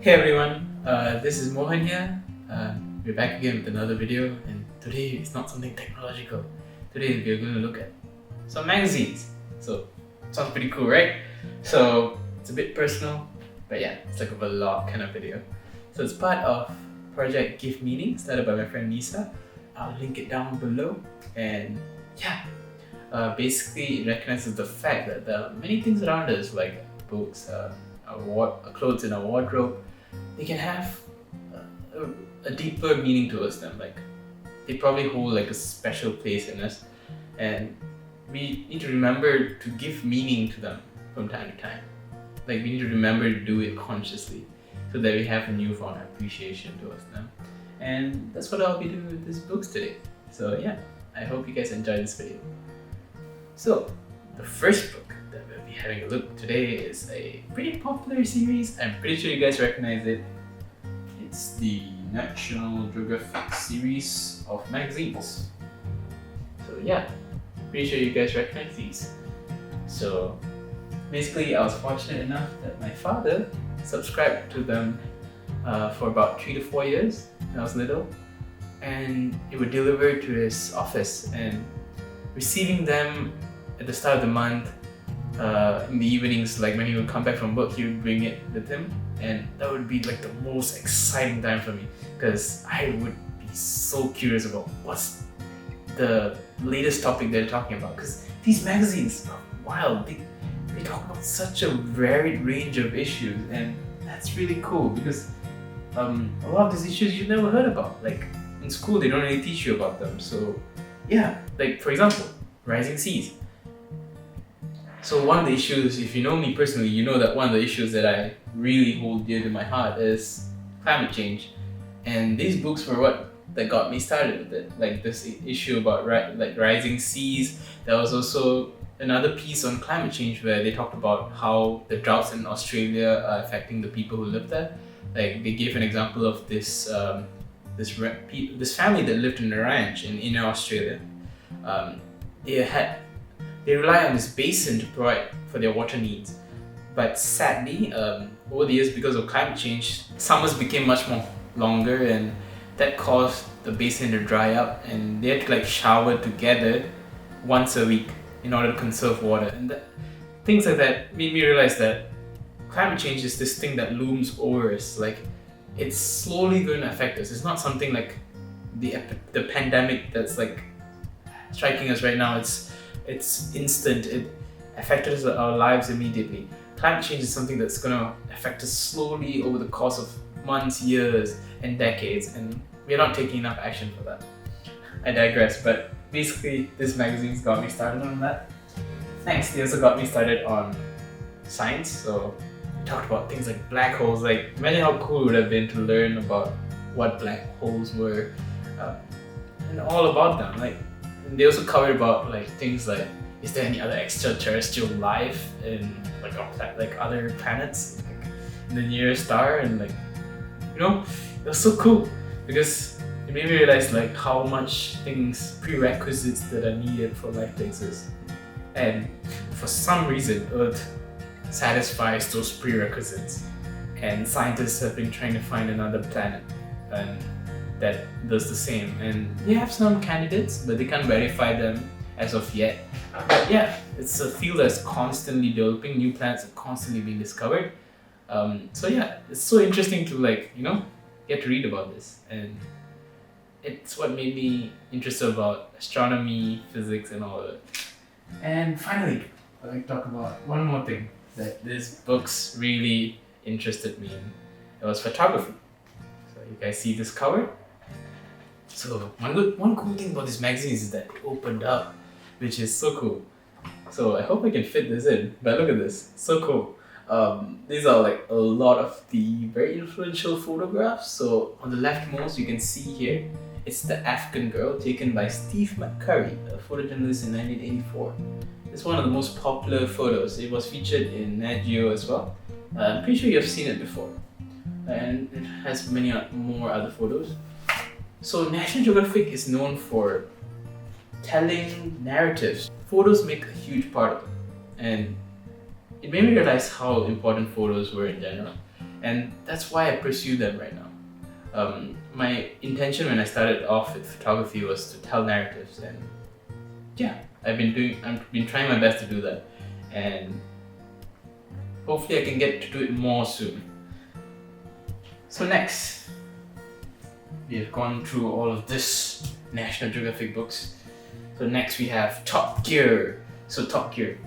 Hey everyone, this is Mohan here. We're back again with another video, and today it's not something technological. Today we're going to look at some magazines. So, sounds pretty cool, right? So, it's a bit personal, but yeah, it's like a vlog kind of video. So, it's part of Project Give Meaning, started by my friend Nisa. I'll link it down below, and yeah, basically it recognizes the fact that there are many things around us, like books, clothes in our wardrobe. They can have a deeper meaning towards them. Like they probably hold like a special place in us, and we need to remember to give meaning to them from time to time. Like we need to remember to do it consciously, so that we have a newfound appreciation towards them. And that's what I'll be doing with these books today. So yeah, I hope you guys enjoy this video. So the first book that we'll be having a look today is a pretty popular series. I'm pretty sure you guys recognize it. It's the National Geographic series of magazines. So yeah, pretty sure you guys recognize these. So basically, I was fortunate enough that my father subscribed to them for about 3 to 4 years when I was little, and it would deliver to his office, and receiving them at the start of the month in the evenings, like when he would come back from work, he would bring it with him, and that would be like the most exciting time for me, because I would be so curious about what's the latest topic they're talking about, because these magazines are wild. They talk about such a varied range of issues, and that's really cool, because a lot of these issues you've never heard about. Like in school they don't really teach you about them. So yeah, like for example, rising seas. So one of the issues, if you know me personally, you know that one of the issues that I really hold dear to my heart is climate change. And these books were what that got me started with it. Like this issue about rising seas. There was also another piece on climate change where they talked about how the droughts in Australia are affecting the people who live there. Like they gave an example of this family that lived in a ranch in inner Australia. They rely on this basin to provide for their water needs. But sadly, over the years, because of climate change, summers became much more longer, and that caused the basin to dry up, and they had to like shower together once a week in order to conserve water. And things like that made me realize that climate change is this thing that looms over us. Like it's slowly going to affect us. It's not something like the pandemic that's like striking us right now. It's instant. It affected our lives immediately. Climate change is something that's going to affect us slowly over the course of months, years, and decades, and we're not taking enough action for that. I digress, but basically this magazine's got me started on that. Thanks, they also got me started on science. So we talked about things like black holes. Like imagine how cool it would have been to learn about what black holes were and all about them. Like they also covered about like things like, is there any other extraterrestrial life in like other planets, like in the nearest star, and like it was so cool because it made me realize like how much prerequisites that are needed for life to exist, and for some reason Earth satisfies those prerequisites, and scientists have been trying to find another planet and that does the same, and they have some candidates but they can't verify them as of yet. But yeah, it's a field that's constantly developing. New planets are constantly being discovered. So yeah, it's so interesting to get to read about this, and it's what made me interested about astronomy, physics, and all of it. And finally, I'd like to talk about one more thing that these books really interested me in. It was photography. So you guys see this cover? So one cool thing about this magazine is that it opened up, which is so cool. So I hope I can fit this in, but look at this, so cool. These are like a lot of the very influential photographs. So on the leftmost, you can see here, it's the African girl taken by Steve McCurry, a photojournalist in 1984. It's one of the most popular photos. It was featured in Nat Geo as well. I'm pretty sure you've seen it before. And it has many more other photos. So National Geographic is known for telling narratives. Photos make a huge part of it, and it made me realize how important photos were in general. and that's why I pursue them right now. My intention when I started off with photography was to tell narratives, and yeah, I've been trying my best to do that, and hopefully I can get to do it more soon. So next, we have gone through all of this National Geographic books. So next we have Top Gear. So Top Gear,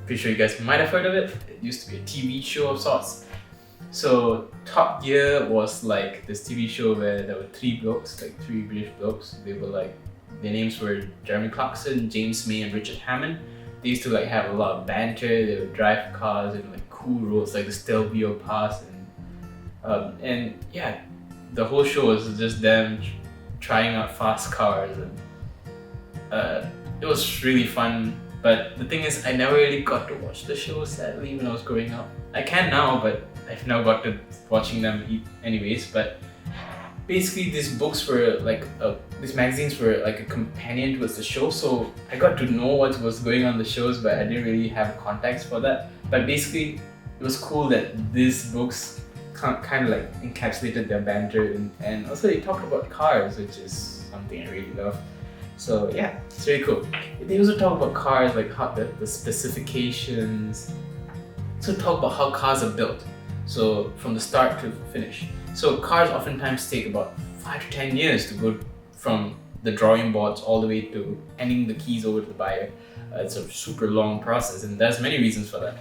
pretty sure you guys might have heard of it. It used to be a TV show of sorts. So Top Gear was like this TV show where there were three blokes, like three British blokes. They were like, their names were Jeremy Clarkson, James May, and Richard Hammond. They used to like have a lot of banter. They would drive cars in like cool roads like the Stelvio Pass, and yeah, the whole show was just them trying out fast cars, and it was really fun. But the thing is, I never really got to watch the show, sadly, when I was growing up. I can now, but I've never got to watching them anyways. But basically, these books were like, these magazines were like a companion towards the show. So I got to know what was going on in the shows, but I didn't really have context for that. But basically, it was cool that these books kind of like encapsulated their banter, and also they talked about cars, which is something I really love. So yeah, it's really cool. They also talk about cars, like how the specifications. So talk about how cars are built, so from the start to finish. So cars oftentimes take about 5 to 10 years to go from the drawing boards all the way to handing the keys over to the buyer. It's a super long process, and there's many reasons for that.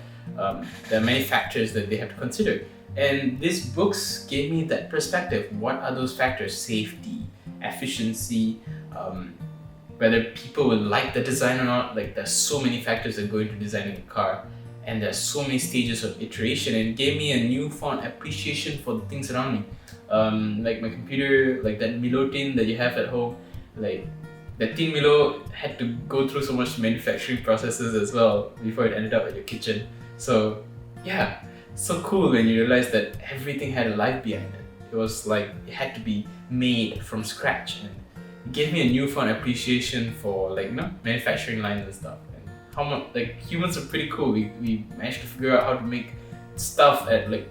There are many factors that they have to consider, and these books gave me that perspective. What are those factors? Safety, efficiency, whether people will like the design or not. Like, there's so many factors that go into designing a car, and there's so many stages of iteration, and it gave me a newfound appreciation for the things around me. Like my computer, like that Milo tin that you have at home, like that tin Milo had to go through so much manufacturing processes as well before it ended up at your kitchen. So yeah, so cool when you realize that everything had a life behind it. It was like it had to be made from scratch, and it gave me a newfound appreciation for, like, manufacturing lines and stuff, and how much, like, humans are pretty cool. We managed to figure out how to make stuff at like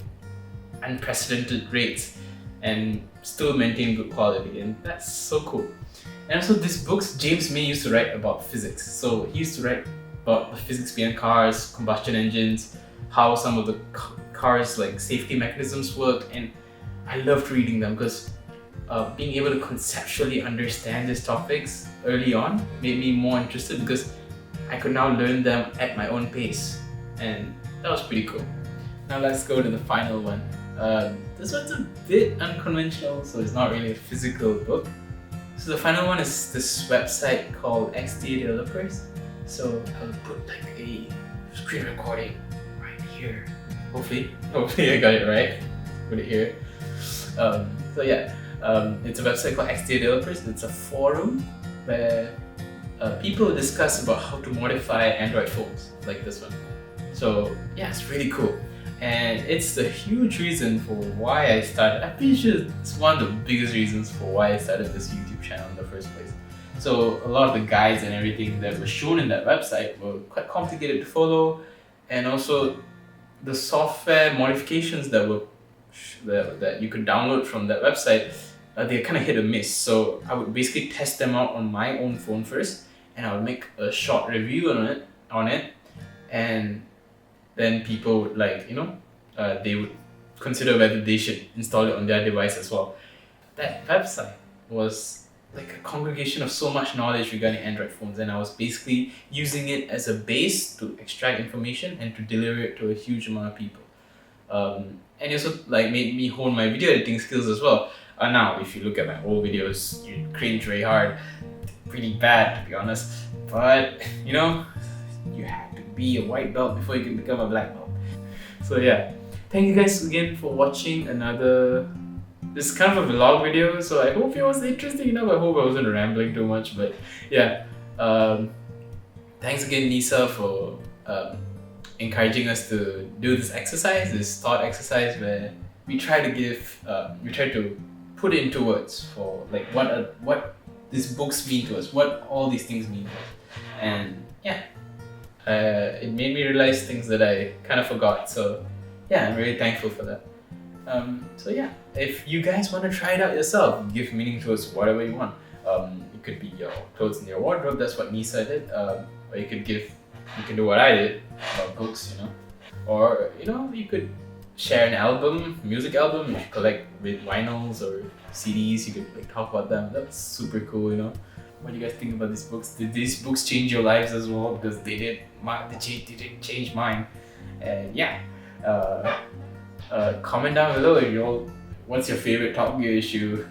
unprecedented rates and still maintain good quality, and that's so cool. And also, these books, James May used to write about physics. So he used to write about the physics behind cars, combustion engines, how some of the cars, like, safety mechanisms work, and I loved reading them because being able to conceptually understand these topics early on made me more interested, because I could now learn them at my own pace, and that was pretty cool. Now let's go to the final one. This one's a bit unconventional, so it's not really a physical book. So the final one is this website called SAKTHI Developers. So I'll put like a screen recording right here. Hopefully I got it right. Put it here. So yeah, it's a website called SAKTHI Developers. It's a forum where people discuss about how to modify Android phones like this one. So yeah, it's really cool. And it's a huge reason for why I started. I'm pretty sure it's one of the biggest reasons for why I started this YouTube channel in the first place. So a lot of the guides and everything that were shown in that website were quite complicated to follow, and also the software modifications that you could download from that website, they're kind of hit or miss. So I would basically test them out on my own phone first, and I would make a short review on it, and then people would, like, they would consider whether they should install it on their device as well. That website was like a congregation of so much knowledge regarding Android phones, and I was basically using it as a base to extract information and to deliver it to a huge amount of people. And it also, like, made me hone my video editing skills as well. Now, if you look at my old videos, you cringe very hard. Pretty bad, to be honest. But you have to be a white belt before you can become a black belt. So yeah, thank you guys again for watching another. This is kind of a vlog video, so I hope it was interesting enough. I hope I wasn't rambling too much, but yeah. Thanks again, Nisa, for encouraging us to do this exercise, this thought exercise, where we try to put it into words for, like, what these books mean to us, what all these things mean to us, and yeah. It made me realize things that I kind of forgot, so yeah, I'm very thankful for that. So yeah, if you guys want to try it out yourself, give meaning towards whatever you want. It could be your clothes in your wardrobe. That's what Nisa did. Or you can do what I did about books, or you could share an album, music album. You should collect with vinyls or CDs. You could talk about them. That's super cool. What do you guys think about these books? Did these books change your lives as well? Because they did. They did change mine. And yeah, comment down below if what's your favorite Top Gear issue?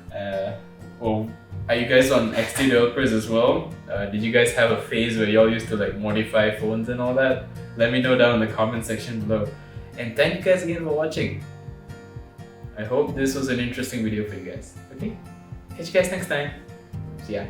Or are you guys on XT developers as well? Did you guys have a phase where y'all used to modify phones and all that? Let me know down in the comment section below. And thank you guys again for watching. I hope this was an interesting video for you guys. Okay? Catch you guys next time. See ya.